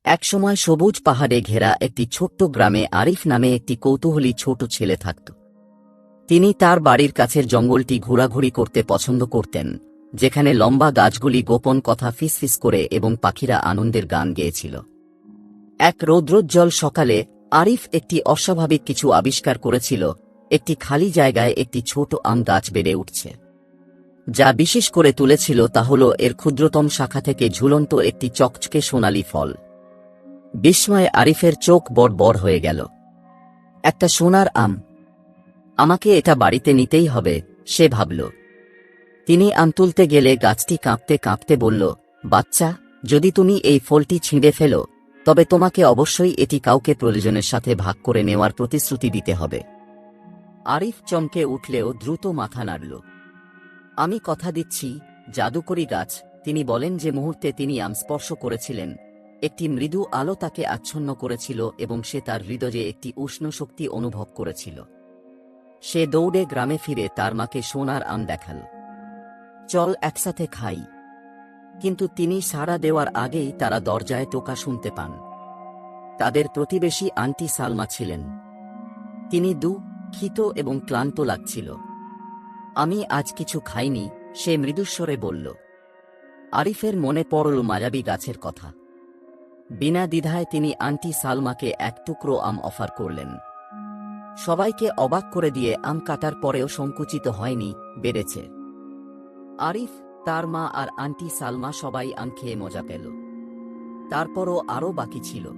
একসময় সবুজ পাহাড়ে ঘেরা একটি ছোট্ট গ্রামে আরিফ নামে একটি কৌতূহলী ছোট ছেলে থাকত। তিনি তার বাড়ির কাছের জঙ্গলটি ঘোরাঘুরি করতে পছন্দ করতেন, যেখানে লম্বা গাছগুলি গোপন কথা ফিসফিস করে এবং পাখিরা আনন্দের গান গেয়েছিল। এক রৌদ্রোজ্জ্বল সকালে আরিফ একটি অস্বাভাবিক কিছু আবিষ্কার করেছিল। একটি খালি জায়গায় একটি ছোট আম গাছ বেড়ে উঠছে। যা বিশেষ করে তুলেছিল তা হল এর ক্ষুদ্রতম শাখা থেকে ঝুলন্ত একটি চকচকে সোনালী ফল। বিস্ময়ে আরিফের চোখ বড় বড় হয়ে গেল। একটা সোনার আম! আমাকে এটা বাড়িতে নিতেই হবে, সে ভাবল। তিনি আম তুলতে গেলে গাছটি কাঁপতে কাঁপতে বলল, বাচ্চা, যদি তুমি এই ফলটি ছিঁড়ে ফেলো, তবে তোমাকে অবশ্যই এটি কাউকে প্রয়োজনের সাথে ভাগ করে নেওয়ার প্রতিশ্রুতি দিতে হবে। আরিফ চমকে উঠলেও দ্রুত মাথা নাড়ল। আমি কথা দিচ্ছি, জাদুকরি গাছ। তিনি বলেন যে মুহূর্তে তিনি আম স্পর্শ করেছিলেন, একটি মৃদু আলো তাকে আচ্ছন্ন করেছিল এবং সে তার হৃদয়ে একটি উষ্ণ শক্তি অনুভব করেছিল। সে দৌড়ে গ্রামে ফিরে তার মাকে সোনার আম দেখাল। চল একসাথে খাই। কিন্তু তিনি সাড়া দেওয়ার আগেই তারা দরজায় টোকা শুনতে পান। তাদের প্রতিবেশী আন্টি সালমা ছিলেন। তিনি দুঃখিত এবং ক্লান্ত লাগছিল। আমি আজ কিছু খাইনি, সে মৃদুস্বরে বলল। আরিফের মনে পড়ল মায়াবী গাছের কথা। বিনা দ্বিধায় তিনি আন্টি সালমাকে এক টুকরো আম অফার করলেন। সবাইকে অবাক করে দিয়ে আম কাটার পরেও সংকুচিত হয়নি, বেড়েছে। আরিফ, তার মা আর আন্টি সালমা সবাই আম খেয়ে মজা পেল। তারপরও আরও বাকি ছিল।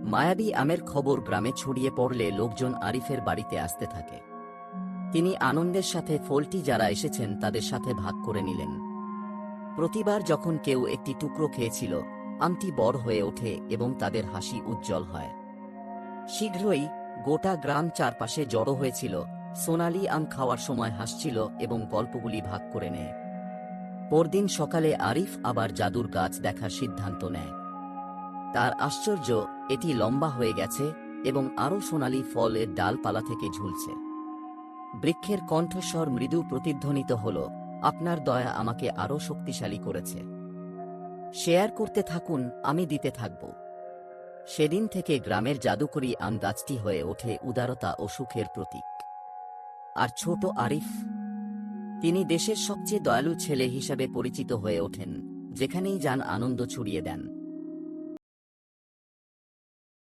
মায়াবী আমের খবর গ্রামে ছড়িয়ে পড়লে লোকজন আরিফের বাড়িতে আসতে থাকে। তিনি আনন্দের সাথে ফলটি যারা এসেছেন তাদের সাথে ভাগ করে নিলেন। প্রতিবার যখন কেউ একটি টুকরো খেয়েছিল, আমটি বড় হয়ে ওঠে এবং তাদের হাসি উজ্জ্বল হয়। শীঘ্রই গোটা গ্রাম চারপাশে জড়ো হয়েছিল, সোনালি আম খাওয়ার সময় হাসছিল এবং গল্পগুলি ভাগ করে নেয়। পরদিন সকালে আরিফ আবার জাদুর গাছ দেখার সিদ্ধান্ত নেয়। তার আশ্চর্য, এটি লম্বা হয়ে গেছে এবং আরও সোনালি ফল এর ডালপালা থেকে ঝুলছে। বৃক্ষের কণ্ঠস্বর মৃদু প্রতিধ্বনিত হল, আপনার দয়া আমাকে আরও শক্তিশালী করেছে। শেয়ার করতে থাকুন, আমি দিতে থাকব। সেদিন থেকে গ্রামের জাদুকরি আম গাছটি হয়ে ওঠে উদারতা ও সুখের প্রতীক। আর ছোট আরিফ, তিনি দেশের সবচেয়ে দয়ালু ছেলে হিসাবে পরিচিত হয়ে ওঠেন, যেখানেই যান আনন্দ ছড়িয়ে দেন।